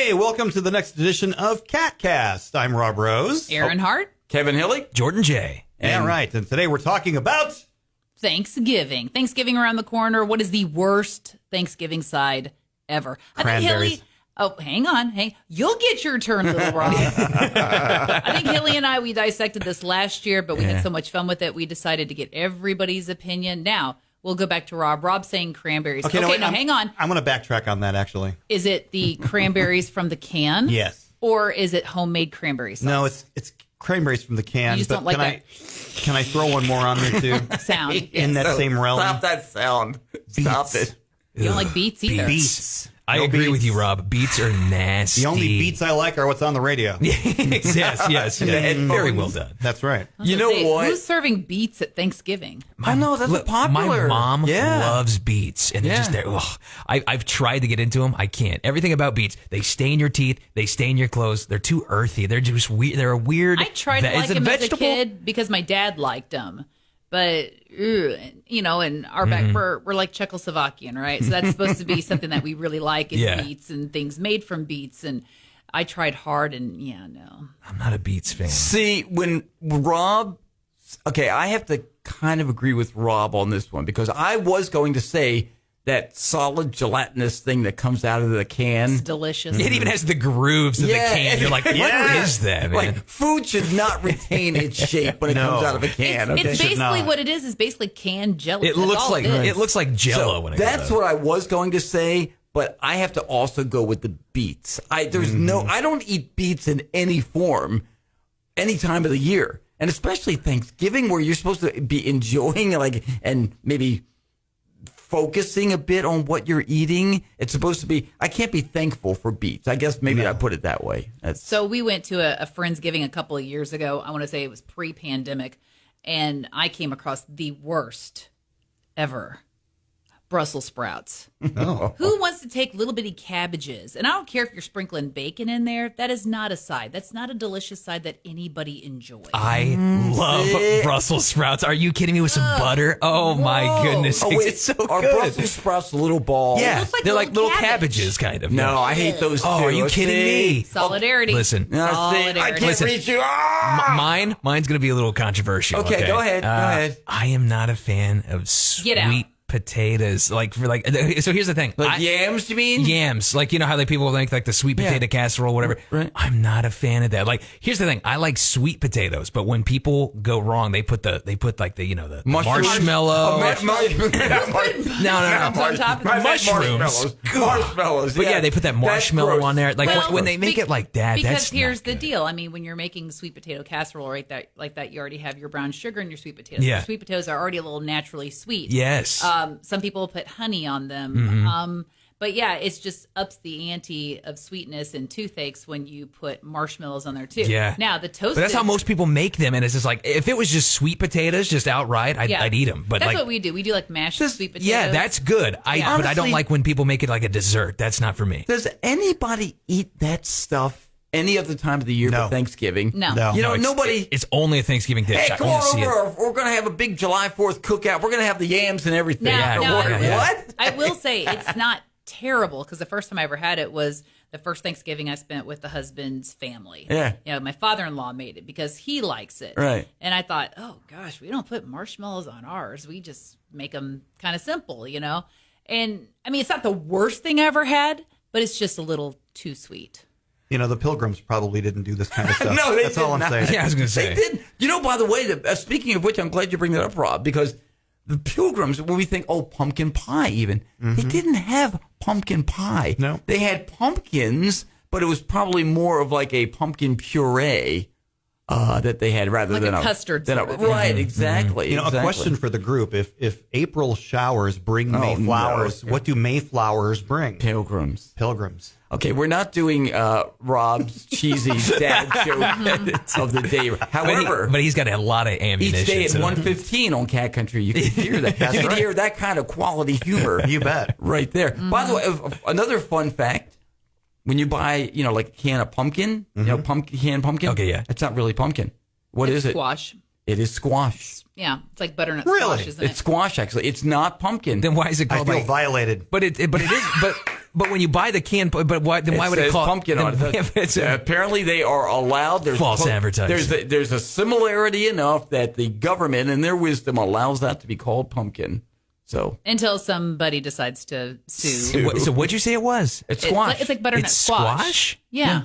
Hey, welcome to the next edition of KATcast. I'm Rob Rose. Erin Hart. Kevin Hilley. Jordan J. Yeah, right. And today we're talking about Thanksgiving. Thanksgiving around the corner. What is the worst Thanksgiving side ever? Cranberries. Hang on. Hey, you'll get your turn, little Rob. I think Hilley and I, we dissected this last year, but we had so much fun with it, we decided to get everybody's opinion. Now, we'll go back to Rob. Rob's saying cranberries. Okay, wait, now hang on. I'm going to backtrack on that, actually. Is it the cranberries from the can? Yes. Or is it homemade cranberry sauce? No, it's cranberries from the can. You just don't like that. Can I throw one more on there, too? Sound. In that same realm? Stop that sound. Stop it. You don't like beets either. Beets. I agree with you, Rob. Beets are nasty. The only beets I like are what's on the radio. yes. Very well done. That's right. You know what? Who's serving beets at Thanksgiving? I know, that's popular. My mom loves beets, and they're just there. Ugh. I've tried to get into them. I can't. Everything about beets, they stain your teeth, they stain your clothes. They're too earthy. They're just weird. They're a weird. I tried to like them as a kid because my dad liked them. But, in our back, we're like Czechoslovakian, right? So that's supposed to be something that we really like is beets and things made from beets. And I tried hard and, no. I'm not a beets fan. See, when Rob... Okay, I have to kind of agree with Rob on this one because I was going to say that solid gelatinous thing that comes out of the can. It's delicious. It even has the grooves of the can. You're like, what is that, man? Like, food should not retain its shape when it comes out of a can. It's basically what it is basically canned jelly. It looks like Jell-O when it comes out. That's what I was going to say, but I have to also go with the beets. I don't eat beets in any form any time of the year. And especially Thanksgiving where you're supposed to be enjoying and maybe focusing a bit on what you're eating. It's supposed to be, I can't be thankful for beets. I guess maybe I put it that way. So we went to a Friendsgiving a couple of years ago. I want to say it was pre-pandemic. And I came across the worst ever Brussels sprouts. Oh. Who wants to take little bitty cabbages? And I don't care if you're sprinkling bacon in there. That is not a side. That's not a delicious side that anybody enjoys. I love Brussels sprouts. Are you kidding me with some butter? Oh, my goodness. It's so Are good. Brussels sprouts little balls? Yeah, like they're like little cabbage. cabbages, kind of. No, I hate those too. Oh, are you kidding me? Solidarity. Listen. Solidarity. I can't reach you. Mine's going to be a little controversial. Okay, go ahead. Go ahead. I am not a fan of sweet potatoes. So here's the thing. Yams, you mean? Yams. You know how people make the sweet potato casserole, whatever. Right. I'm not a fan of that. Here's the thing. I like sweet potatoes, but when people go wrong, they put the marshmallow. No. Mushrooms. But they put that marshmallow on there. When they make it like that, because here's the deal. I mean, when you're making sweet potato casserole, right, that you already have your brown sugar in your sweet potatoes. Yeah. Your sweet potatoes are already a little naturally sweet. Yes. Some people put honey on them. Mm-hmm. But yeah, it's just ups the ante of sweetness and toothaches when you put marshmallows on there too. Yeah. Now the toasted. But that's how most people make them, and it's just if it was just sweet potatoes, just outright, I'd eat them. But that's what we do. We do mashed sweet potatoes. Yeah, that's good. But I don't like when people make it like a dessert. That's not for me. Does anybody eat that stuff any other time of the year but Thanksgiving? No. Nobody. It's only a Thanksgiving dish. Hey, come on over. We're going to have a big July 4th cookout. We're going to have the yams and everything. What? I will say it's not terrible because the first time I ever had it was the first Thanksgiving I spent with the husband's family. Yeah. My father-in-law made it because he likes it. Right. And I thought, oh gosh, we don't put marshmallows on ours. We just make them kind of simple, And I mean, it's not the worst thing I ever had, but it's just a little too sweet. The Pilgrims probably didn't do this kind of stuff. No, that's all I'm saying. Yeah, I was going to say. They didn't. By the way, speaking of which, I'm glad you bring that up, Rob, because the Pilgrims, when we think, pumpkin pie even, they didn't have pumpkin pie. No. They had pumpkins, but it was probably more of like a pumpkin puree that they had rather than a custard. Right, exactly. A question for the group. If April showers bring Mayflowers, what do Mayflowers bring? Pilgrims. Okay, we're not doing Rob's cheesy dad joke of the day. However, but he's got a lot of ammunition. Each day at 1:15 on Cat Country, you can hear that. You can hear that kind of quality humor. You bet. Right there. By the way, another fun fact: when you buy, like a can of pumpkin, canned pumpkin. Okay, yeah. It's not really pumpkin. What is it? Squash. It is squash. Yeah, it's like butternut Really? squash, isn't it? It's squash, actually. It's not pumpkin. Then why is it I called feel violated. But it is. But But when you buy the can, but why? Then why would it says call pumpkin on it? Apparently, they are allowed. There's false advertising. There's a similarity enough that the government, in their wisdom, allows that to be called pumpkin. So until somebody decides to sue. So what'd you say it was? It's squash. It's like butternut It's squash. Yeah.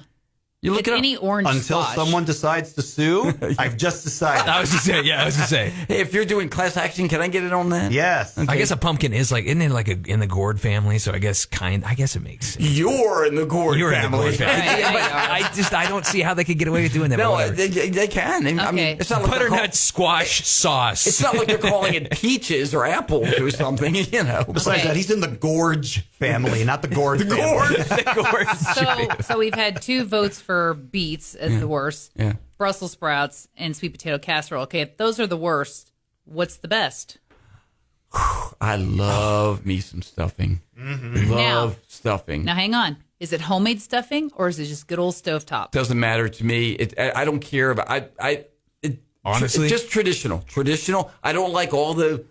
You look It's it up. any orange Until squash. someone decides to sue, I've just decided. I was gonna say, yeah, I was gonna say. Hey, if you're doing class action, can I get it on that? Yes. I guess a pumpkin is like, isn't it like in the gourd family? So I guess it makes sense. You're in the gourd You're in the family. gourd family. Right, Yeah, yeah, but I don't see how they could get away with doing that. but No, whatever. they can. I mean, Okay. it's not like they're Butternut squash sauce. It's not like they're calling it peaches or apples or something, you know. Besides that, he's in the gorge family, not the gourd family. So we've had 2 votes for beets as the worst. Yeah. Brussels sprouts and sweet potato casserole. Okay, if those are the worst, what's the best? I love me some stuffing. Love stuffing. Now hang on. Is it homemade stuffing or is it just good old stovetop? Doesn't matter to me. I don't care about. Honestly? just traditional. Traditional. I don't like all the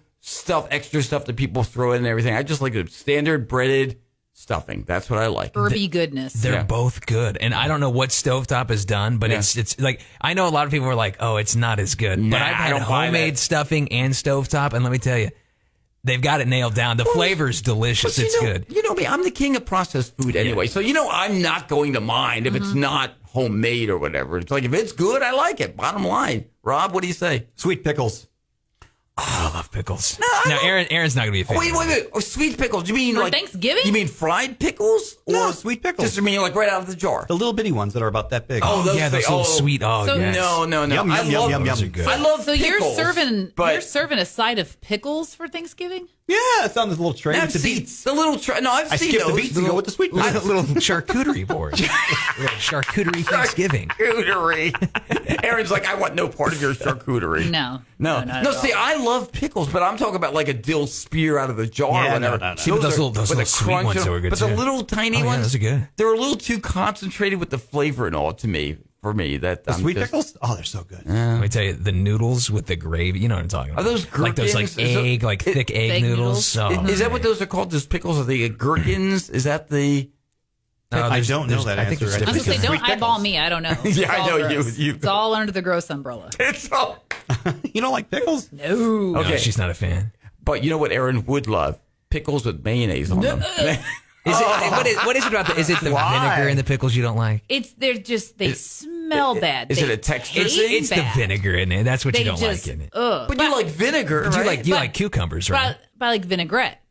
extra stuff that people throw in and everything. I just like the standard breaded stuffing. That's what I like. Herby goodness. They're both good, and I don't know what stovetop has done, but it's like I know a lot of people are like, "Oh, it's not as good." Nah, but I've I had don't buy homemade that. stuffing and stovetop, and let me tell you, they've got it nailed down. The flavor's delicious. But It's good. You know me. I'm the king of processed food anyway. So I'm not going to mind if it's not homemade or whatever. It's like if it's good, I like it. Bottom line. Rob, what do you say? Sweet pickles. Oh, I love pickles. No, I now, don't- Erin's not gonna be a fan. Wait. Oh, sweet pickles. You mean For like Thanksgiving? You mean fried pickles? No, Or sweet pickles. Just you mean like right out of the jar? The little bitty ones that are about that big. Oh, those yeah, those things. little Oh. sweet. Oh, So- yes. No. Yum, yum, I yum, love yum, Those yum. are good. I love So pickles. you're serving a side of pickles for Thanksgiving? Yeah, it's on this little tray I've with the seen beets. the little. No, I've I seen skipped those. the beets to go with the sweet pickles. little charcuterie board. Little charcuterie Thanksgiving. Charcuterie. Erin's like, I want no part of your charcuterie. No. No. not at See, all. I love pickles, but I'm talking about like a dill spear out of the jar. Yeah, or whatever. no. See, but those little with a sweet crunch ones on- are good, But the too. little tiny Oh, yeah, ones, those are good. They're a little too concentrated with the flavor and all to me. For me, that The I'm sweet just- pickles? Oh, they're so good. Let me tell you, the noodles with the gravy. You know what I'm talking about? Are those like those gherkins? egg, like thick egg Fake noodles? noodles? Oh, Is that what those are called? Those pickles? Are they gherkins? Is that the? I don't know that I think answer. there's I I was think going to say, it's don't sweet eyeball pickles. me. I don't know. Yeah, It's I all know, gross. you- It's all under the gross umbrella. It's all. You don't like pickles? No. No, Okay. she's not a fan. But you know what Erin would love? Pickles with mayonnaise on them. Is it, what is it about the? Is it the Why? vinegar in the pickles you don't like? They smell bad. is They it a texture taste thing? It's the bad. vinegar in it. That's what They you don't just, like in it. ugh. But you like vinegar, But right? you like cucumbers, right? But I like vinaigrette.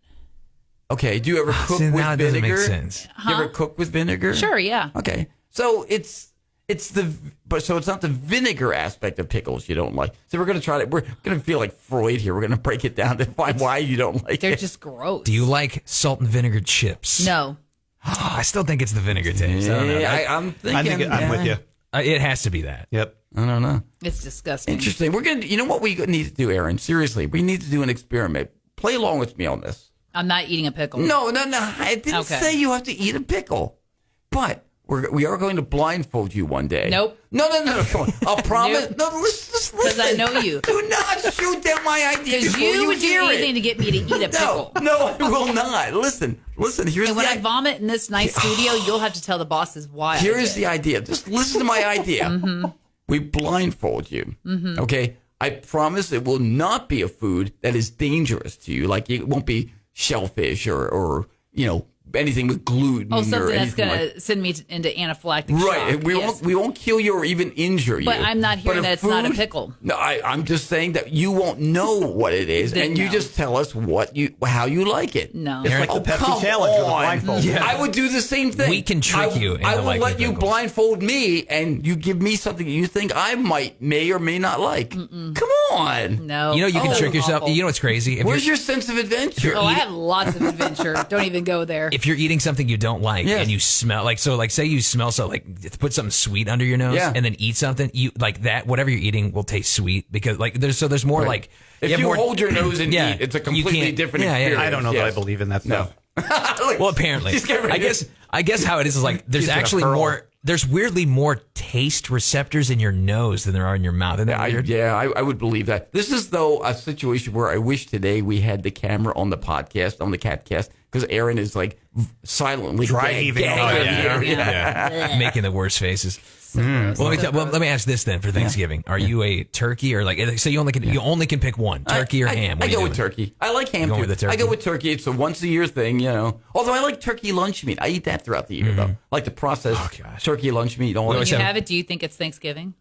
Okay. Do you ever cook See, with now it doesn't vinegar? make sense. You ever cook with vinegar? Sure, yeah. Okay. So it's not the vinegar aspect of pickles you don't like. So we're gonna try to. We're gonna feel like Freud here. We're gonna break it down to find why you don't like They're it. just gross. Do you like salt and vinegar chips? No. I still think it's the vinegar taste. I don't know. I'm thinking. I'm with you. It has to be that. Yep. I don't know. It's disgusting. Interesting. We're gonna. You know what we need to do, Erin? Seriously, we need to do an experiment. Play along with me on this. I'm not eating a pickle. No. I didn't Okay. say you have to eat a pickle, but we are going to blindfold you one day. Nope. No. Come on. I'll promise. Nope. No, listen. Because I know you. Do not shoot down my idea Because before you would do hear anything it. to get me to eat a pickle. No, I will not. Listen. Here's And when the I vomit in this nice studio, you'll have to tell the bosses why. Here I is did. the idea. Just listen to my idea. Mm-hmm. We blindfold you. Okay? I promise it will not be a food that is dangerous to you. Like it won't be shellfish or anything with gluten Oh, or something that's anything going like to send me into anaphylactic Right. shock. We Yes. won't kill you or even injure you. But I'm not hearing a that it's not a pickle. No, I'm just saying that you won't know what it is, Then and you no. just tell us how you like it. No. It's Like the Pepsi come challenge with a on. blindfold. Yeah. I would do the same thing. We can trick you into I will liking let you pickles. blindfold me, and you give me something you think I may or may not like. Come on. No. You know, you can Oh, trick yourself. awful. You know what's crazy? Where's your sense of adventure? Oh, I have lots of adventure. Don't even go there. If you're eating something you don't like Yes. and you smell like say you smell put something sweet under your nose Yeah. and then eat something, you like that whatever you're eating will taste sweet because like there's more Right. like If have you more- hold your nose and Yeah, eat, it's a you completely can't- different yeah, yeah. experience. I don't know that I Yes. believe in that No. stuff. Well, apparently, Just get ready. I guess how it is like there's She's gonna actually hurl. more. There's weirdly more taste receptors in your nose than there are in your mouth. Isn't that weird? I would believe that. This is, though, a situation where I wish today we had the camera on the podcast, on the KATcast, because Erin is like silently Dry heaving. Making the worst faces. So Well, let me ask this then for Thanksgiving. Are you a turkey or like, so you only can pick one, turkey or ham? I go with turkey. I like ham Going too. with the turkey? I go with turkey. It's a once a year ththing, you know. Although I like turkey lunch meat. I eat that throughout the year though. I like the processed turkey lunch meat. when you have it, do you think it's Thanksgiving?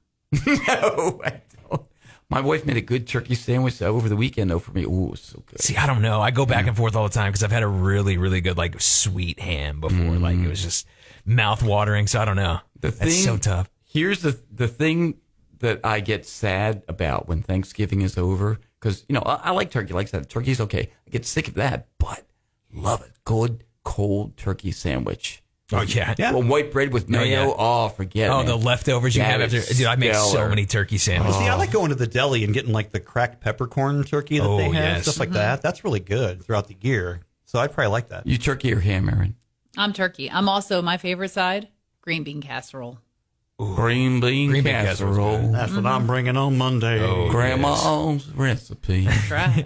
No, I don't. My wife made a good turkey sandwich over the weekend though for me. Ooh, it was so good. See, I don't know. I go back and forth all the time because I've had a really, really good like sweet ham before. Like it was just mouth watering. So I don't know. That's so tough. Here's the thing that I get sad about when Thanksgiving is over, because, you know, I like turkey. Like I said, turkey's okay. I get sick of that, but love it. Good, cold turkey sandwich. Oh, yeah. Well, white bread with mayo. Oh, forget it. Oh, man. the leftovers you have after. Dude, I make so many turkey sandwiches. See, I like going to the deli and getting like the cracked peppercorn turkey that they have, stuff like that. That's really good throughout the year. So I'd probably like that. You turkey or ham, Erin? I'm turkey. I'm also, my favorite side, green bean casserole. Ooh. Green bean casserole. That's what I'm bringing on Monday. Oh, Grandma's recipe. That's right.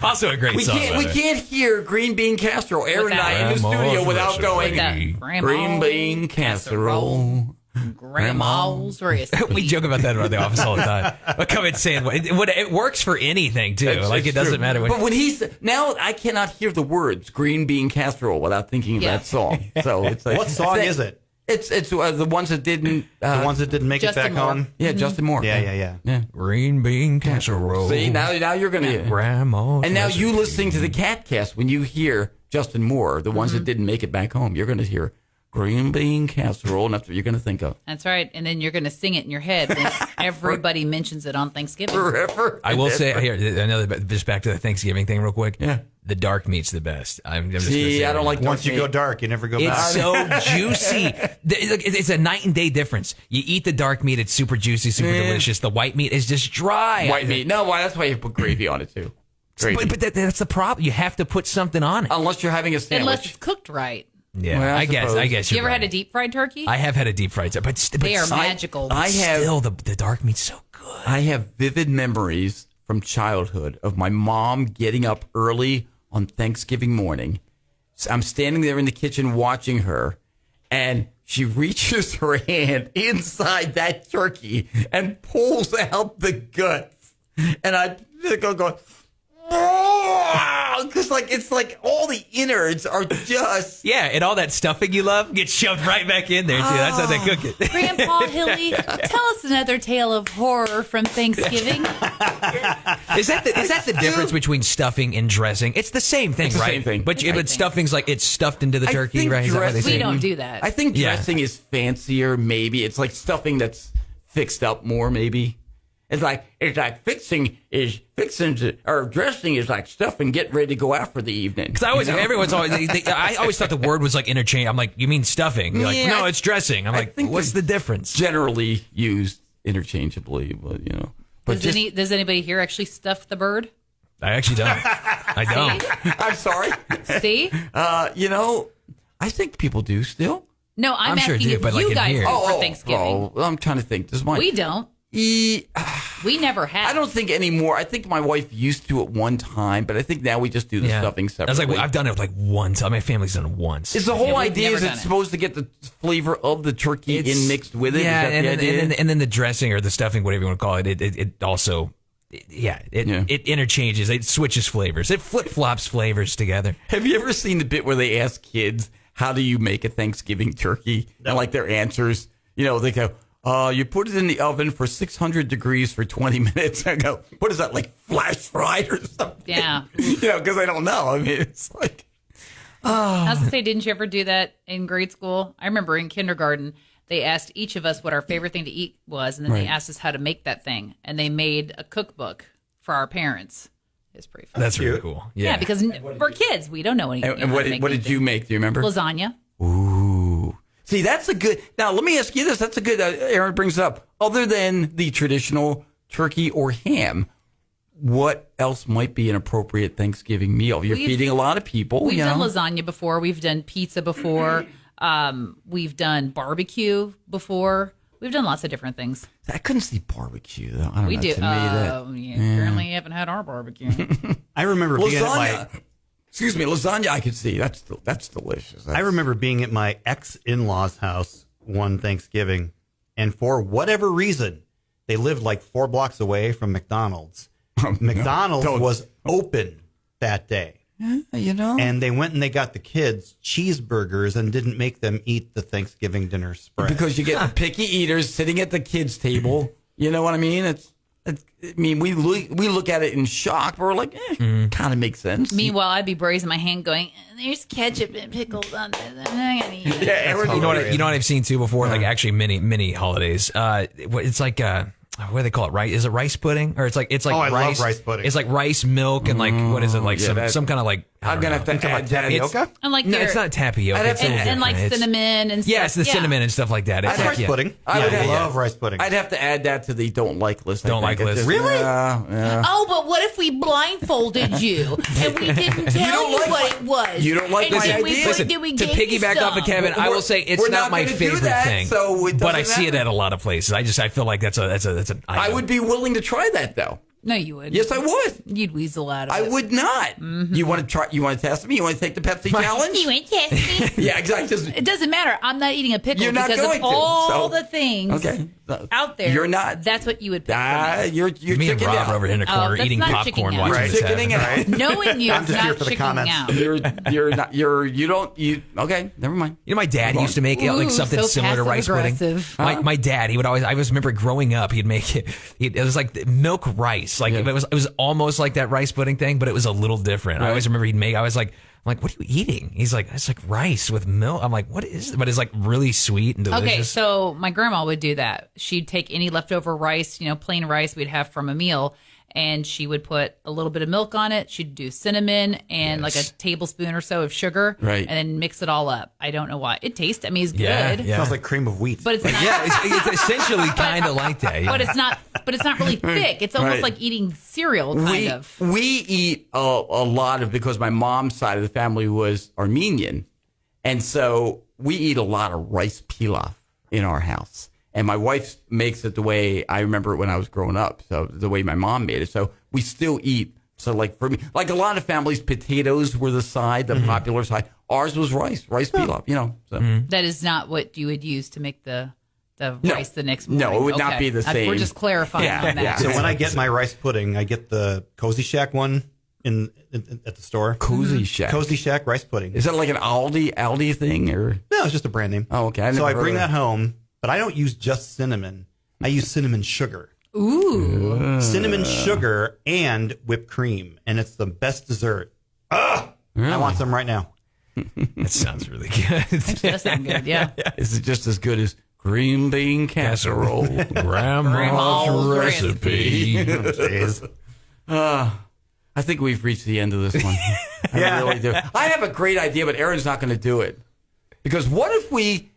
Also a great song. We can't hear green bean casserole, Erin and I, in the studio without going, green bean casserole. Grandma's recipe. We joke about that around the office all the time. But come and saying it works for anything too. It doesn't matter. But when now I cannot hear the words green bean casserole without thinking of that song. So it's like, what song is it? It's the ones that didn't make it back home. Yeah, Justin Moore. Yeah. Green bean casserole. See, now you're gonna Grandma. And now you listening to the KATcast, when you hear Justin Moore, the ones that didn't make it back home, you're gonna hear green bean casserole, and that's what you're gonna think of. That's right. And then you're going to sing it in your head when everybody mentions it on Thanksgiving. Forever. I will say here, another just back to the Thanksgiving thing real quick. Yeah. The dark meat's the best. I'm just See, I don't like Once you go dark, you never go back. It's so juicy. It's a night and day difference. You eat the dark meat, it's super juicy, super delicious. The white meat is just dry. White meat. No, that's why you put gravy on it too. But that's the problem. You have to put something on it. Unless you're having a sandwich. Unless it's cooked right. Yeah, well, I guess. You ever had a deep fried turkey? I have had a deep fried, but they are magical. Still, the dark meat's so good. I have vivid memories from childhood of my mom getting up early on Thanksgiving morning. So I'm standing there in the kitchen watching her, and she reaches her hand inside that turkey and pulls out the guts. And I go going, because it's like all the innards are just and all that stuffing you love gets shoved right back in there too. That's how they cook it. Grandpa Hilley, tell us another tale of horror from Thanksgiving. Is that the difference between stuffing and dressing? It's the same thing, It's the right? same thing. But stuffing's like it's stuffed into the I turkey, think right? Is that what they say? We don't do that. I think dressing is fancier. Maybe it's like stuffing that's fixed up more. Maybe it's like dressing is like stuffing, getting ready to go out for the evening. Because I always thought the word was like interchange. I'm like, you mean stuffing? You're like, no, it's dressing. I'm like, what's the difference? Generally used interchangeably, but you know. But does anybody here actually stuff the bird? I actually don't. I don't. I'm sorry. See? You know, I think people do still. No, I'm sure asking do, if but like you in guys here. do for Thanksgiving. I'm trying to think. Does mine? We don't. We never have. I don't think anymore. I think my wife used to at one time, but I think now we just do the stuffing separately. I was like, I've done it like once. My family's done it once. Is the whole idea never is done it's it. supposed to get the flavor of the turkey in mixed with it? Yeah, Is that the idea? and then the dressing or the stuffing, whatever you want to call it, it also, it interchanges. It switches flavors. It flip flops flavors together. Have you ever seen the bit where they ask kids, how do you make a Thanksgiving turkey? And like their answers, you know, they go, you put it in the oven for 600 degrees for 20 minutes. I go, what is that, like flash fried or something? Yeah. You know, because I don't know. I mean, it's like. I was going to say, didn't you ever do that in grade school? I remember in kindergarten, they asked each of us what our favorite thing to eat was, and then they asked us how to make that thing. And they made a cookbook for our parents. It's pretty fun. That's really cool. Yeah, because we're kids. We don't know anything. And what did you make? Do you remember? Lasagna. Ooh. See, that's a good. Now, let me ask you this. That's a good. Erin brings up. Other than the traditional turkey or ham, what else might be an appropriate Thanksgiving meal? You're feeding a lot of people. We've done lasagna before. We've done pizza before. We've done barbecue before. We've done lots of different things. I couldn't see barbecue though. I don't We know. do. To me, Apparently, you haven't had our barbecue. I remember being at lasagna. Excuse me, lasagna. I could see that's delicious. I remember being at my ex-in-law's house one Thanksgiving, and for whatever reason, they lived like 4 blocks away from McDonald's. McDonald's was open that day. You know, and they went and they got the kids cheeseburgers and didn't make them eat the Thanksgiving dinner spread. Because you get the picky eaters sitting at the kids' table. You know what I mean? We look at it in shock, but we're like, kind of makes sense. Meanwhile, I'd be braising my hand going, there's ketchup and pickles on this. I'm not going to eat it. Yeah, you know what I've seen too before, like actually many holidays. It's like what do they call it? Right? Is it rice pudding? Or it's like I rice. love rice pudding. It's like rice milk and like what is it like some kind of like I'm gonna have to add tapioca. And like no, it's not tapioca. and like cinnamon and stuff. Yeah, it's the cinnamon and stuff like that. It's rice pudding. I love rice pudding. I'd have to add that to the don't like list. Don't like list. Really? Yeah. Oh, but what if we blindfolded you and we didn't tell you what it was? You don't like and my then idea? Listen, to piggyback off of Kevin, I will say it's not my favorite thing, but I see it at a lot of places. I feel like that's an I would be willing to try that though. No, you wouldn't. Yes, I would. You'd weasel out of it. I would not. Mm-hmm. You want to try? You want to test me? You want to take the Pepsi challenge? You ain't test me. Yeah, exactly. It doesn't matter. I'm not eating a pickle You're not because going of all to, so- the things out there. You're not. That's what you would pick for me. You're me and Rob are over here in the corner that's eating not popcorn chickening out. watching this Chickening happen. out. Knowing you, I'm it's just here not for the chickening comments. out. You're not. You don't. Okay, never mind. You know, my dad used to make like something so similar to rice pudding. passive-aggressive. My dad, he would always. I just remember growing up, he'd make it. It was like milk rice, like it was almost like that rice pudding thing, but it was a little different. I always remember he'd make. I was like, what are you eating? He's like, it's like rice with milk. I'm like, what is it? But it's like really sweet and delicious. Okay, so my grandma would do that. She'd take any leftover rice, plain rice we'd have from a meal, and she would put a little bit of milk on it. She'd do cinnamon and like a tablespoon or so of sugar, right, and then mix it all up. I don't know why. It tastes. I mean, it's good. Yeah. Sounds like cream of wheat. But it's not. Yeah, it's essentially kind of like that. Yeah. But it's not. But it's not really thick. It's almost like eating cereal, kind of. We eat a lot of, because my mom's side of the family was Armenian, and so we eat a lot of rice pilaf in our house. And my wife makes it the way I remember it when I was growing up. So the way my mom made it. So we still eat. So like for me, like a lot of families, potatoes were the side, the popular side. Ours was rice pilaf, So. That is not what you would use to make the rice the next morning. No, it would not be the same. We're just clarifying on that. Yeah. So when I get my rice pudding, I get the Cozy Shack one at the store. Cozy Shack. Cozy Shack rice pudding. Is that like an Aldi thing or? No, it's just a brand name. Oh, okay. So I bring that home, but I don't use just cinnamon. I use cinnamon sugar. Ooh. Cinnamon sugar and whipped cream, and it's the best dessert. Really? I want some right now. That sounds really good. That sounds good, yeah. Is it just as good as green bean casserole? Grandma's recipe. Jeez. I think we've reached the end of this one. I really do. I have a great idea, but Erin's not going to do it. Because what if we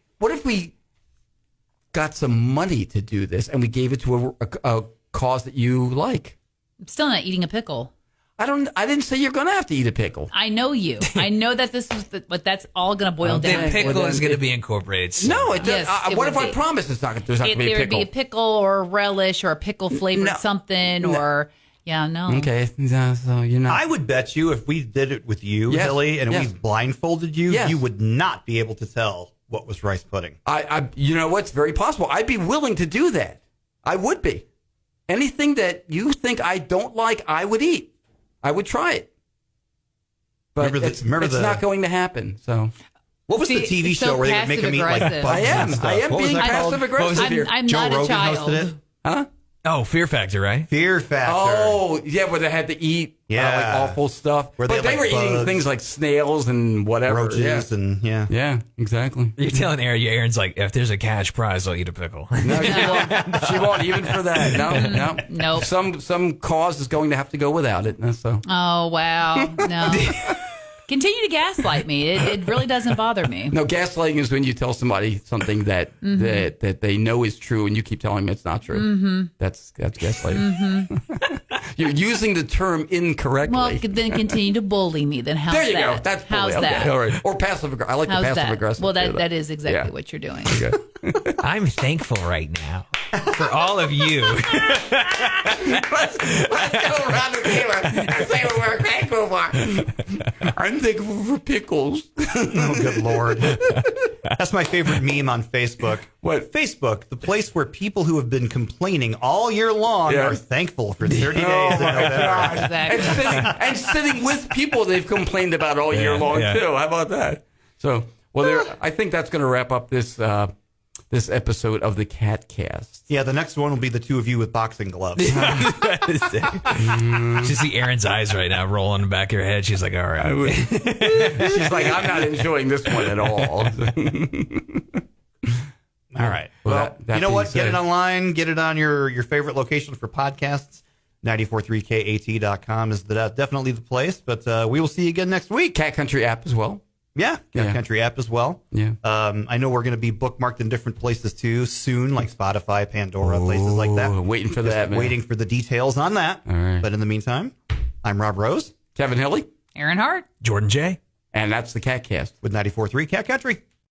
got some money to do this and we gave it to a cause that you like? I'm still not eating a pickle. I didn't say you're going to have to eat a pickle. I know you. I know that this is but that's all going to boil down. The pickle is going to be incorporated. No, it doesn't. Yes, What it if would I be. promise there's not going to be a There would pickle? be a pickle or a relish or a pickle flavored something or no. Okay, so you're not. I would bet you if we did it with you, Yes, Hilley, and yes. we blindfolded you, Yes. you would not be able to tell what was rice pudding. You know what's very possible. I'd be willing to do that. I would be. Anything that you think I don't like, I would eat. I would try it. But it's not going to happen. So What was the See, TV it's show so where they would make him eat like passive-aggressive. bugs I am. and stuff? I am What was being that called? passive aggressive I'm, here. I'm Joe not a Rogan child. hosted it. Huh? Oh, Fear Factor, right? Fear Factor. Oh, yeah, where they had to eat like awful stuff. Where but they they had, were like, eating bugs, things like snails and whatever. roaches and Yeah, exactly. You're telling Erin's like, if there's a cash prize, I'll eat a pickle. No, she won't even for that. No. Nope. Some cause is going to have to go without it. So Oh wow. No. Continue to gaslight me. It really doesn't bother me. no, gaslighting is when you tell somebody something that that they know is true and you keep telling them it's not true. Mm-hmm. That's gaslighting. Mm-hmm. You're using the term incorrectly. Well, then continue to bully me. Then how's there you that? go. That's how's bully. that? Okay, all right. Or passive aggressive. I like How's the passive that? aggressive. Well, too, that is exactly what you're doing. Okay. I'm thankful right now. for all of you. Let's go around the table and say what we're thankful for. I'm thankful for pickles. Oh, good Lord. That's my favorite meme on Facebook. What? Facebook, the place where people who have been complaining all year long are thankful for 30 days in November. Exactly. And sitting with people they've complained about all year long, too. How about that? So, I think that's going to wrap up this this episode of the KATcast. Yeah, the next one will be the two of you with boxing gloves. You see Erin's eyes right now rolling in the back of her head. She's like, all right. She's like, I'm not enjoying this one at all. All right. Well, that you know being what? Get said- it online. Get it on your favorite location for podcasts. 943kat.com is definitely the place. But we will see you again next week. Cat Country app as well. Yeah, Country app as well. Yeah. I know we're going to be bookmarked in different places too soon, like Spotify, Pandora, places like that. Waiting for that, man. Waiting for the details on that. All right. But in the meantime, I'm Rob Rose. Kevin Hilley. Erin Hart. Jordan J. And that's the KATcast. With 94.3 Cat Country.